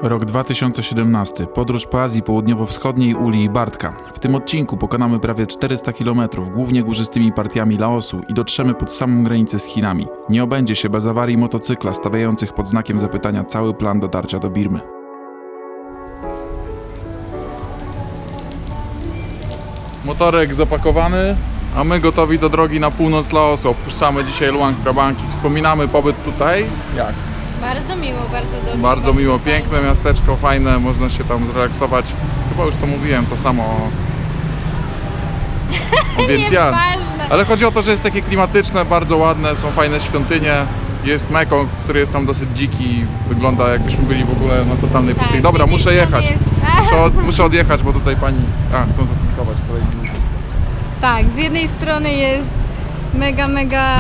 Rok 2017. Podróż po Azji Południowo-Wschodniej Uli i Bartka. W tym odcinku pokonamy prawie 400 km, głównie górzystymi partiami Laosu i dotrzemy pod samą granicę z Chinami. Nie obędzie się bez awarii motocykla stawiających pod znakiem zapytania cały plan dotarcia do Birmy. Motorek zapakowany, a my gotowi do drogi na północ Laosu. Opuszczamy dzisiaj Luang Prabang i wspominamy pobyt tutaj. Jak? Bardzo miło, bardzo dobrze. Bardzo miło, piękne miasteczko, fajne, można się tam zrelaksować. Chyba już to mówiłem, to samo o Vientiane. Ale chodzi o to, że jest takie klimatyczne, bardzo ładne, są fajne świątynie. Jest Mekong, który jest tam dosyć dziki, wygląda jakbyśmy byli w ogóle na totalnej pustyni. Dobra, muszę jechać. Muszę odjechać, bo tutaj pani... chcą zaplikować kolejny ludzie. Tak, z jednej strony jest mega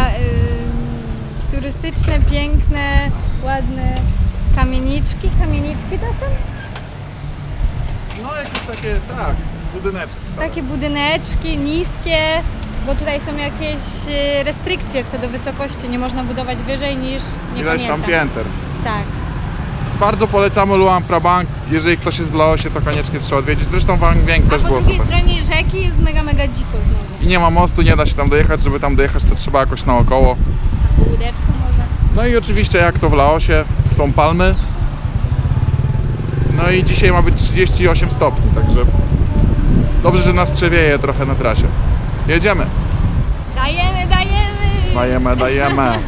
turystyczne, piękne, ładne kamieniczki. Kamieniczki to są? No jakieś takie, budyneczki. Takie budyneczki, niskie, bo tutaj są jakieś restrykcje co do wysokości. Nie można budować wyżej niż, nie Ileś tam pamiętam. pięter. Tak. Bardzo polecamy Luang Prabang. Jeżeli ktoś jest w Laosie, to koniecznie trzeba odwiedzić. Zresztą Wang Vieng A też po było drugiej super. stronie rzeki jest mega dziko znowu. I nie ma mostu, nie da się tam dojechać. Żeby tam dojechać, to trzeba jakoś naokoło. Łódeczką może. No i oczywiście jak to w Laosie, są palmy. No i dzisiaj ma być 38 stopni, także dobrze, że nas przewieje trochę na trasie. Jedziemy. Dajemy.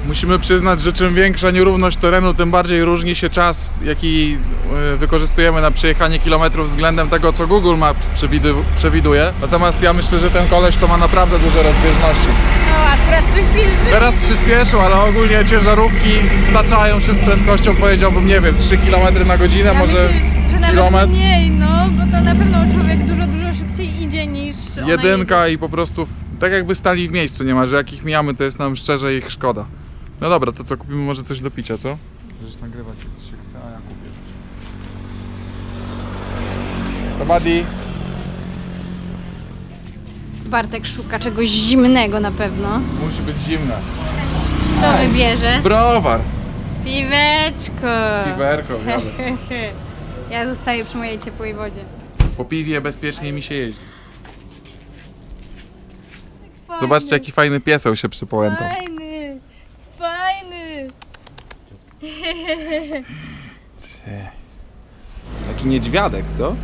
Musimy przyznać, że czym większa nierówność terenu, tym bardziej różni się czas, jaki wykorzystujemy na przejechanie kilometrów względem tego, co Google Maps przewiduje. Natomiast ja myślę, że ten koleś to ma naprawdę duże rozbieżności. No, akurat przyspieszył. Teraz przyspieszył, ale ogólnie ciężarówki wtaczają się z prędkością, powiedziałbym, nie wiem, 3 km na godzinę, Ja może myślę, że nawet kilometr. mniej, no, bo to na pewno człowiek dużo szybciej idzie niż ona Jedynka jedzie. i po prostu tak jakby stali w miejscu niemal, że jak ich mijamy, to jest nam szczerze ich szkoda. No dobra, to co, kupimy może coś do picia, co? Możesz nagrywać, jak się chce, a ja kupię coś. Sabadi. Bartek szuka czegoś zimnego na pewno. Musi być zimne. Co wybierze? Browar. Piweczko. Piwerko, wiadomo. Ja zostaję przy mojej ciepłej wodzie. Po piwie bezpieczniej mi się jeździ. Zobaczcie, jaki fajny pieseł się przypałętał. Fajny. Taki niedźwiadek, co?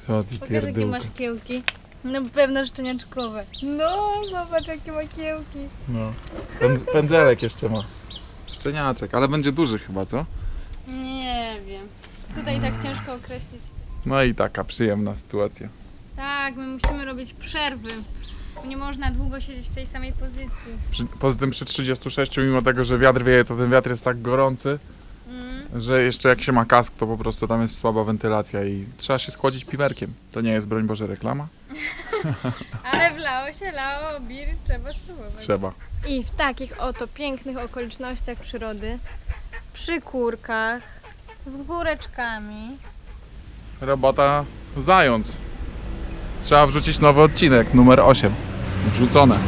Co ty Pokaż jakie pierdółka. masz kiełki. No pewno szczeniaczkowe. No, zobacz jakie ma kiełki. No. Pędzelek jeszcze ma. Szczeniaczek, ale będzie duży chyba, co? Nie wiem. Tutaj tak ciężko określić. No i taka przyjemna sytuacja. Tak, my musimy robić przerwy. Nie można długo siedzieć w tej samej pozycji. Poza tym przy 36, mimo tego, że wiatr wieje, to ten wiatr jest tak gorący, że jeszcze jak się ma kask, to po prostu tam jest słaba wentylacja i trzeba się schłodzić piwerkiem. To nie jest, broń Boże, reklama? Ale w Laosie, bir trzeba spróbować. Trzeba. I w takich oto pięknych okolicznościach przyrody, przy kurkach, z góreczkami. Robota zając. Trzeba wrzucić nowy odcinek, numer 8. Wrzucone.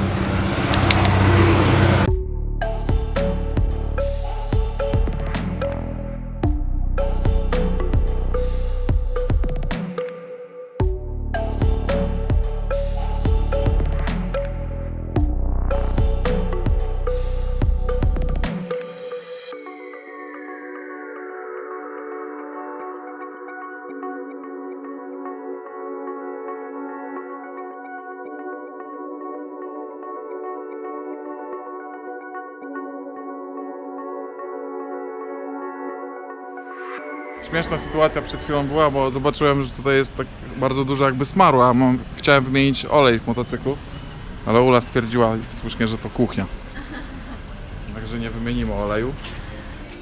Śmieszna sytuacja przed chwilą była, bo zobaczyłem, że tutaj jest tak bardzo dużo jakby smaru, a chciałem wymienić olej w motocyklu, ale Ula stwierdziła słusznie, że to kuchnia. Także nie wymienimy oleju.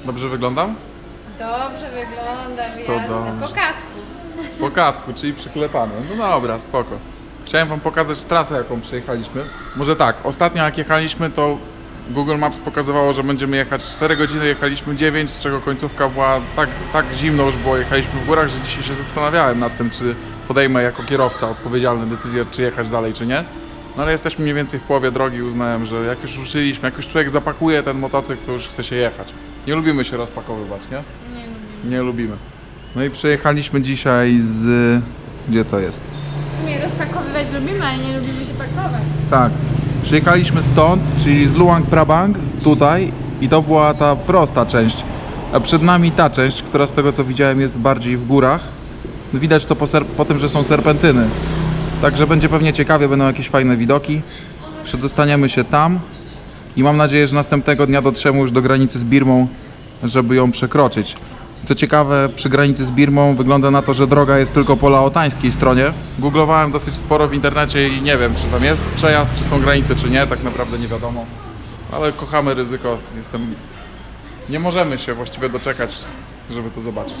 Dobrze wyglądam? Dobrze wyglądasz, To jasne. dobrze. Po kasku. Po kasku, czyli przyklepane. No dobra, spoko. Chciałem wam pokazać trasę, jaką przejechaliśmy. Może tak, ostatnio jak jechaliśmy, to Google Maps pokazywało, że będziemy jechać 4 godziny, jechaliśmy 9, z czego końcówka była tak zimno już było, jechaliśmy w górach, że dzisiaj się zastanawiałem nad tym, czy podejmę jako kierowca odpowiedzialny decyzję, czy jechać dalej, czy nie. No ale jesteśmy mniej więcej w połowie drogi i uznałem, że jak już ruszyliśmy, jak już człowiek zapakuje ten motocykl, to już chce się jechać. Nie lubimy się rozpakowywać, nie? Nie lubimy. Nie lubimy. No i przyjechaliśmy dzisiaj z... Gdzie to jest? W sumie rozpakowywać lubimy, ale nie lubimy się pakować. Tak. Przyjechaliśmy stąd, czyli z Luang Prabang, tutaj i to była ta prosta część. A przed nami ta część, która z tego co widziałem jest bardziej w górach. Widać to po tym, że są serpentyny. Także będzie pewnie ciekawie, będą jakieś fajne widoki. Przedostaniemy się tam i mam nadzieję, że następnego dnia dotrzemy już do granicy z Birmą, żeby ją przekroczyć. Co ciekawe, przy granicy z Birmą wygląda na to, że droga jest tylko po laotańskiej stronie. Googlowałem dosyć sporo w internecie i nie wiem, czy tam jest przejazd przez tą granicę, czy nie, tak naprawdę nie wiadomo. Ale kochamy ryzyko, nie możemy się właściwie doczekać, żeby to zobaczyć.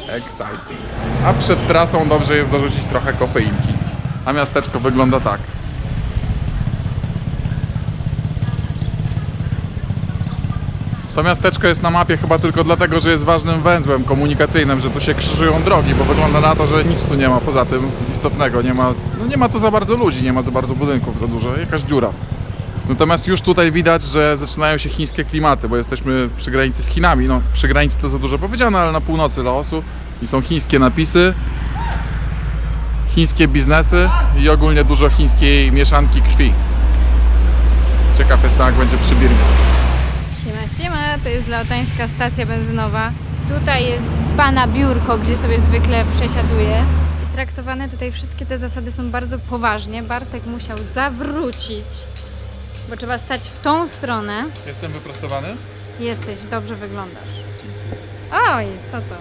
Exciting. A przed trasą dobrze jest dorzucić trochę kofeinki. A miasteczko wygląda tak. To miasteczko jest na mapie chyba tylko dlatego, że jest ważnym węzłem komunikacyjnym, że tu się krzyżują drogi, bo wygląda na to, że nic tu nie ma poza tym istotnego. Nie ma tu za bardzo ludzi, nie ma za bardzo budynków, za dużo, jakaś dziura. Natomiast już tutaj widać, że zaczynają się chińskie klimaty, bo jesteśmy przy granicy z Chinami. No, przy granicy to za dużo powiedziane, ale na północy Laosu i są chińskie napisy, chińskie biznesy i ogólnie dużo chińskiej mieszanki krwi. Ciekaw jestem, jak będzie przy Birmie. Siema, to jest laotańska stacja benzynowa. Tutaj jest pana biurko, gdzie sobie zwykle przesiaduję. Traktowane tutaj wszystkie te zasady są bardzo poważnie. Bartek musiał zawrócić, bo trzeba stać w tą stronę. Jestem wyprostowany? Jesteś, dobrze wyglądasz. Oj, co to?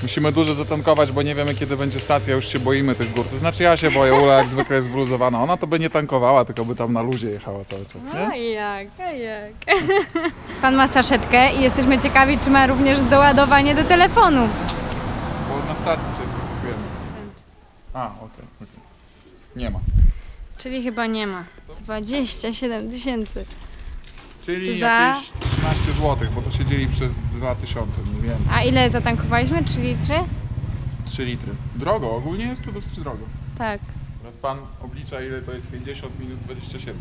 Musimy dużo zatankować, bo nie wiemy, kiedy będzie stacja, już się boimy tych gór. To znaczy ja się boję, Ula jak zwykle jest wyluzowana. Ona to by nie tankowała, tylko by tam na luzie jechała cały czas, nie? A jak? Pan ma saszetkę i jesteśmy ciekawi, czy ma również doładowanie do telefonu. Bo na stacji często kupujemy. Okej. Nie ma. Czyli chyba nie ma. 27 000. Czyli Za- jakieś 13 zł, bo to się dzieli przez 2000, mniej więcej. A ile zatankowaliśmy? 3 litry? 3 litry. Drogo, ogólnie jest tu dosyć drogo. Tak. Teraz pan oblicza, ile to jest 50 minus 27.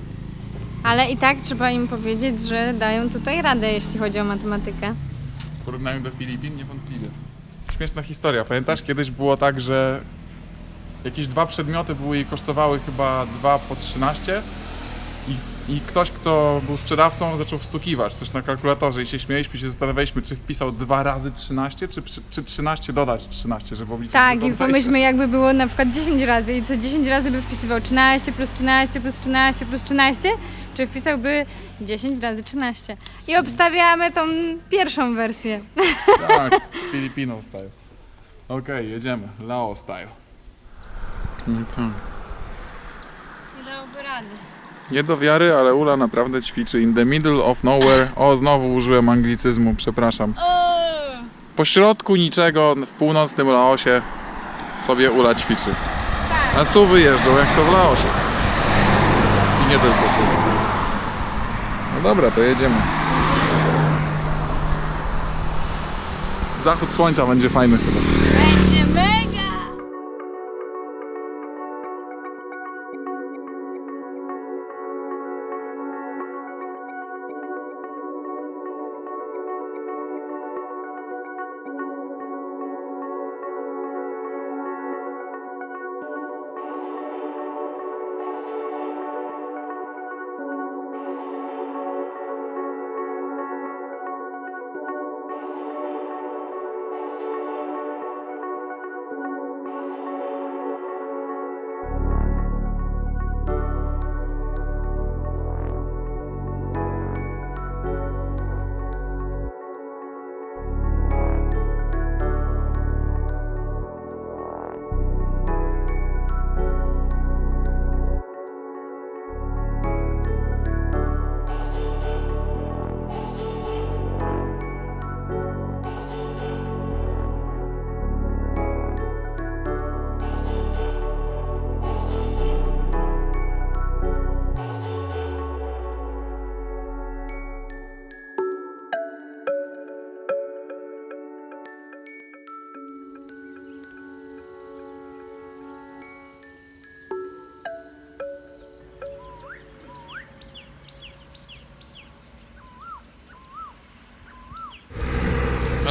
Ale i tak trzeba im powiedzieć, że dają tutaj radę, jeśli chodzi o matematykę. W porównaniu do Filipin niewątpliwie. Śmieszna historia. Pamiętasz, kiedyś było tak, że jakieś 2 przedmioty były i kosztowały chyba 2 po 13 i ktoś, kto był sprzedawcą, zaczął wstukiwać coś na kalkulatorze i się śmieliśmy, się zastanawialiśmy, czy wpisał 2 razy 13, czy 13 dodać 13, żeby obliczyć. Tak, tylko i 20. pomyślmy, jakby było na przykład 10 razy i co 10 razy by wpisywał 13 plus 13 plus 13 plus 13, czy wpisałby 10 razy 13. I obstawiamy tą pierwszą wersję. Tak, Filipino style. Okej, jedziemy. Lao style. Nie dałoby rady. Nie do wiary, ale Ula naprawdę ćwiczy in the middle of nowhere. O, znowu użyłem anglicyzmu, przepraszam. Po środku niczego, w północnym Laosie sobie Ula ćwiczy. Tak. A suwy jeżdżą jak to w Laosie. I nie tylko suwy. No dobra, to jedziemy. Zachód słońca będzie fajny chyba. Będzie mega!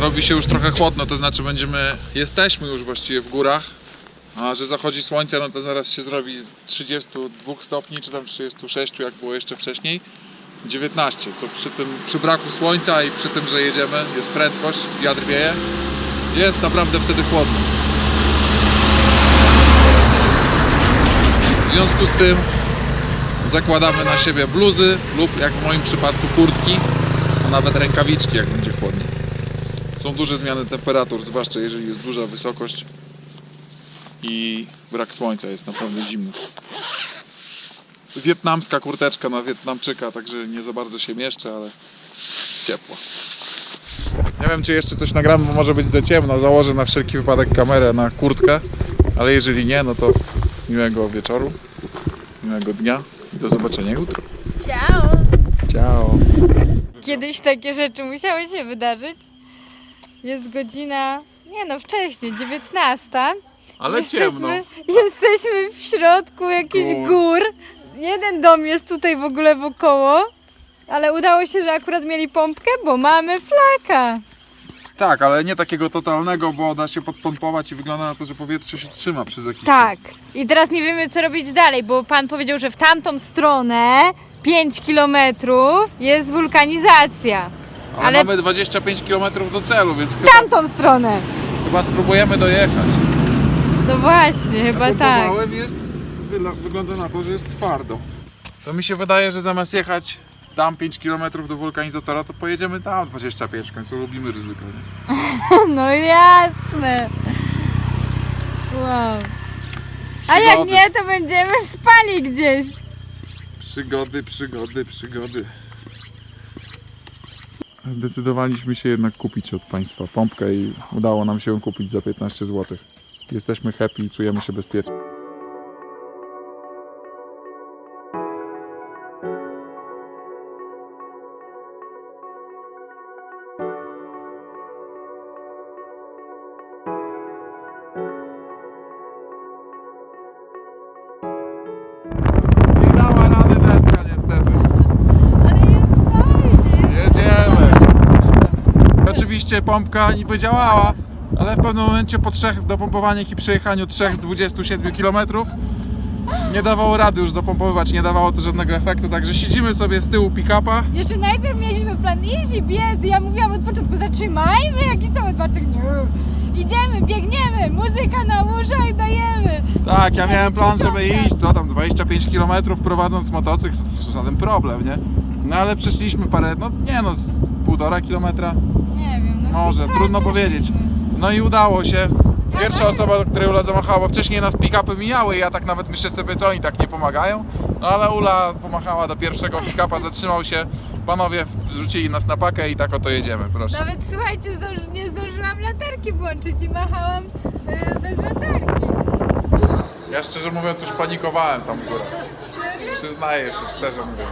robi się już trochę chłodno, to znaczy jesteśmy już właściwie w górach, a że zachodzi słońce, no to zaraz się zrobi z 32 stopni, czy tam 36, jak było jeszcze wcześniej, 19, co przy braku słońca i przy tym, że jedziemy, jest prędkość, wiatr wieje, jest naprawdę wtedy chłodno. W związku z tym zakładamy na siebie bluzy lub, jak w moim przypadku, kurtki, a nawet rękawiczki, jak będzie chłodniej. Są duże zmiany temperatur, zwłaszcza jeżeli jest duża wysokość i brak słońca, jest naprawdę zimno. Wietnamska kurteczka na Wietnamczyka, także nie za bardzo się mieszczę, ale ciepło. Nie wiem, czy jeszcze coś nagram, bo może być za ciemno. Założę na wszelki wypadek kamerę na kurtkę, ale jeżeli nie, no to miłego wieczoru, miłego dnia i do zobaczenia jutro. Ciao! Ciao! Kiedyś takie rzeczy musiały się wydarzyć. Jest godzina, nie no, wcześniej, 19. Ale ciemno. Jesteśmy w środku jakichś gór. Jeden dom jest tutaj w ogóle wokoło, ale udało się, że akurat mieli pompkę, bo mamy flaka. Tak, ale nie takiego totalnego, bo da się podpompować i wygląda na to, że powietrze się trzyma przez jakiś Tak. czas. I teraz nie wiemy, co robić dalej, bo pan powiedział, że w tamtą stronę 5 km jest wulkanizacja. Ale mamy 25 km do celu, więc chyba, Tamtą stronę. chyba spróbujemy dojechać. No właśnie, chyba tak. Pompowałem, wygląda na to, że jest twardo. To mi się wydaje, że zamiast jechać tam 5 km do wulkanizatora, to pojedziemy tam 25, w końcu lubimy ryzyko. Nie? No jasne. Wow. A jak Przygody. nie, to będziemy spali gdzieś. Przygody. Zdecydowaliśmy się jednak kupić od Państwa pompkę i udało nam się ją kupić za 15 zł. Jesteśmy happy i czujemy się bezpiecznie. Nie dała rady detka niestety. Ale jest fajnie. Jedziemy! Oczywiście pompka niby działała, ale w pewnym momencie po 3 dopompowaniach i przejechaniu 3 z 27 km nie dawało rady już dopompowywać, nie dawało to żadnego efektu, także siedzimy sobie z tyłu pick-upa. Jeszcze najpierw mieliśmy plan iść i biec. Ja mówiłam od początku, zatrzymajmy jakiś cały Bartek. Nie. Idziemy, biegniemy, muzyka na uszach, dajemy. Tak, ja miałem plan, żeby iść, co tam, 25 km prowadząc motocykl, żaden problem, nie? No ale przeszliśmy parę, no nie no, z 1,5 kilometra, Nie wiem. No może, trudno powiedzieć. No i udało się. Pierwsza osoba, do której Ula zamachała, bo wcześniej nas pick-upy mijały i ja tak nawet myślę sobie, co oni tak nie pomagają. No ale Ula pomachała do pierwszego pick-upa, zatrzymał się, panowie wrzucili nas na pakę i tak oto jedziemy, proszę. Nawet słuchajcie, nie zdążyłam latarki włączyć i machałam bez latarki. Ja szczerze mówiąc już panikowałem tam w górę. Przyznaję się, szczerze mówiąc.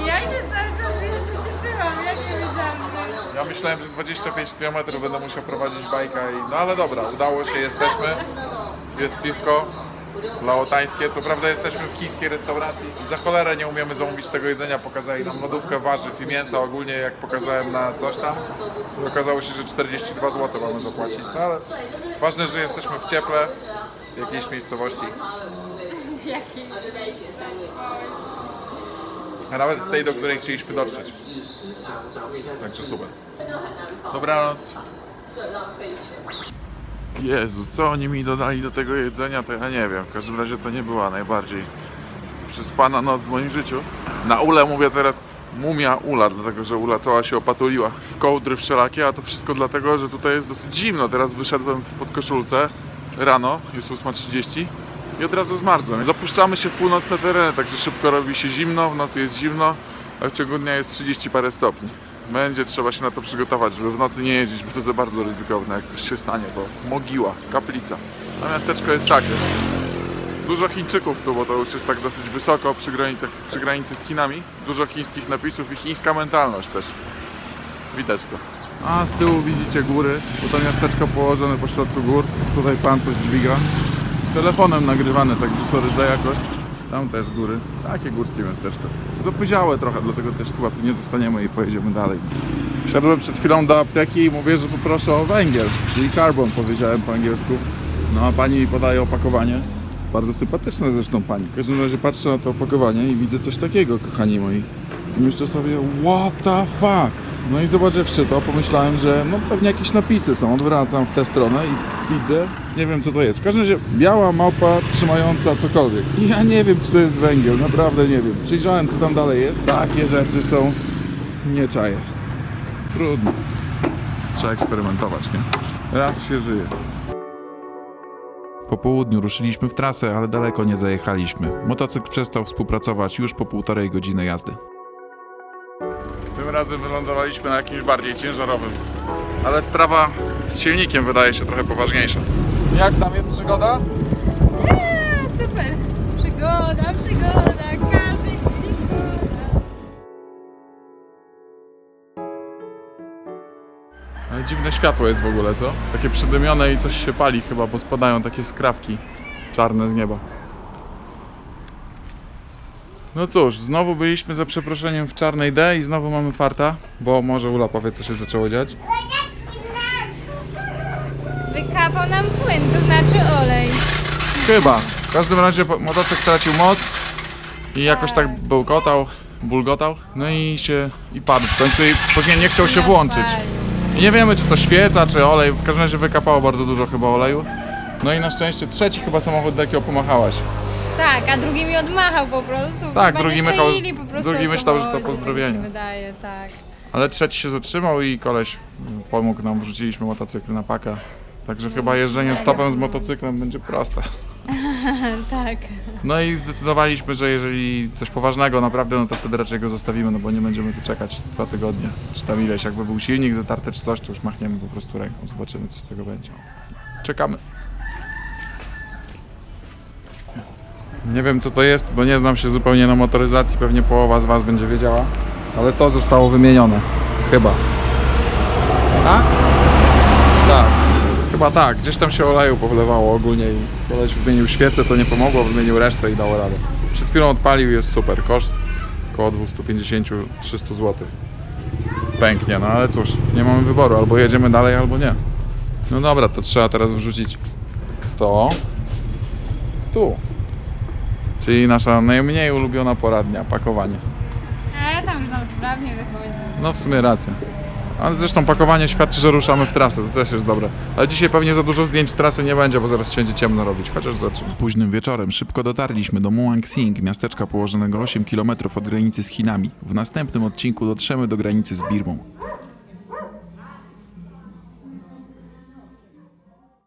Ja się cały czas jeszcze cieszyłam, ja nie wiedziałam. Ja myślałem, że 25 km będę musiał prowadzić bajka i... No ale dobra, udało się, jesteśmy. Jest piwko laotańskie. Co prawda jesteśmy w chińskiej restauracji. Za cholerę nie umiemy zamówić tego jedzenia. Pokazali nam lodówkę warzyw i mięsa. Ogólnie jak pokazałem na coś tam, to okazało się, że 42 zł mamy zapłacić. No ale ważne, że jesteśmy w cieple w jakiejś miejscowości. A nawet w tej, do której chcieliśmy dotrzeć. Także super. Dobranoc. Jezu, co oni mi dodali do tego jedzenia, to ja nie wiem. W każdym razie to nie była najbardziej przespana noc w moim życiu. Na Ulę mówię teraz mumia Ula, dlatego że Ula cała się opatuliła w kołdry wszelakie, a to wszystko dlatego, że tutaj jest dosyć zimno. Teraz wyszedłem w podkoszulce rano, jest 8:30 i od razu zmarzłem. Zapuszczamy się w północne tereny, także szybko robi się zimno, w nocy jest zimno, a w ciągu dnia jest 30 parę stopni. Będzie trzeba się na to przygotować, żeby w nocy nie jeździć, bo to za bardzo ryzykowne, jak coś się stanie, bo mogiła, kaplica. A miasteczko jest takie. Dużo Chińczyków tu, bo to już jest tak dosyć wysoko przy granicy z Chinami. Dużo chińskich napisów i chińska mentalność też. Widać to. A z tyłu widzicie góry, bo to miasteczko położone pośrodku gór. Tutaj pan coś dźwiga. Telefonem nagrywane, także sorry za jakość. Tam też góry. Takie górskie miasteczko. Zapyziałe trochę, dlatego też chyba tu nie zostaniemy i pojedziemy dalej. Szedłem przed chwilą do apteki i mówię, że poproszę o węgiel, czyli carbon powiedziałem po angielsku. No a pani mi podaje opakowanie. Bardzo sympatyczna zresztą pani. W każdym razie patrzę na to opakowanie i widzę coś takiego, kochani moi. I myślę sobie, what the fuck? No i zobaczywszy to, pomyślałem, że no pewnie jakieś napisy są. Odwracam w tę stronę i widzę, nie wiem co to jest. W każdym razie biała małpa trzymająca cokolwiek. I ja nie wiem, czy to jest węgiel, naprawdę nie wiem. Przyjrzałem, co tam dalej jest. Takie rzeczy są, nie czaję. Trudno. Trzeba eksperymentować, nie? Raz się żyje. Po południu ruszyliśmy w trasę, ale daleko nie zajechaliśmy. Motocykl przestał współpracować już po 1,5 godziny jazdy. Tym razem wylądowaliśmy na jakimś bardziej ciężarowym. Ale sprawa z silnikiem wydaje się trochę poważniejsza. Jak tam jest przygoda? Super! Przygoda, każdej chwili szkoda. Ale dziwne światło jest w ogóle, co? Takie przydymione i coś się pali chyba, bo spadają takie skrawki czarne z nieba. No cóż, znowu byliśmy za przeproszeniem w czarnej D i znowu mamy farta, bo może Ula powie, co się zaczęło dziać. Wykapał nam płyn, to znaczy olej. Chyba. W każdym razie motocykl tracił moc i jakoś tak bulgotał, no i padł w końcu i później nie chciał się włączyć. I nie wiemy, czy to świeca, czy olej, w każdym razie wykapało bardzo dużo chyba oleju. No i na szczęście trzeci chyba samochód, do jakiego pomachałaś. Tak, a drugi mi odmachał po prostu. Tak, Chyba drugi nie myślał- szczęlili po prostu drugi o myślał, że to samochodzie, pozdrowienie. Tak mi się wydaje, tak. Ale trzeci się zatrzymał i koleś pomógł nam, wrzuciliśmy motocykl na pakę. Także chyba jeżdżenie stopem z motocyklem będzie proste. Tak. No i zdecydowaliśmy, że jeżeli coś poważnego naprawdę, no to wtedy raczej go zostawimy, no bo nie będziemy tu czekać 2 tygodnie, czy tam ileś. Jakby był silnik zatarty czy coś, to już machniemy po prostu ręką, zobaczymy co z tego będzie. Czekamy. Nie wiem co to jest, bo nie znam się zupełnie na motoryzacji, pewnie połowa z was będzie wiedziała, ale to zostało wymienione, chyba. A? Tak. Chyba tak, gdzieś tam się oleju powlewało ogólnie i koleś wymienił świecę, to nie pomogło, wymienił resztę i dało radę. Przed chwilą odpalił, jest super, koszt około 250-300 zł. Pęknie, no ale cóż, nie mamy wyboru, albo jedziemy dalej, albo nie. No dobra, to trzeba teraz wrzucić to tu. Czyli nasza najmniej ulubiona pora dnia, pakowanie. Ale tam już nam sprawnie wychodzi. No w sumie racja. Ale zresztą pakowanie świadczy, że ruszamy w trasę, to też jest dobre. Ale dzisiaj pewnie za dużo zdjęć z trasy nie będzie, bo zaraz się będzie ciemno robić, chociaż zobaczymy. Późnym wieczorem szybko dotarliśmy do Muangsing, miasteczka położonego 8 km od granicy z Chinami. W następnym odcinku dotrzemy do granicy z Birmą.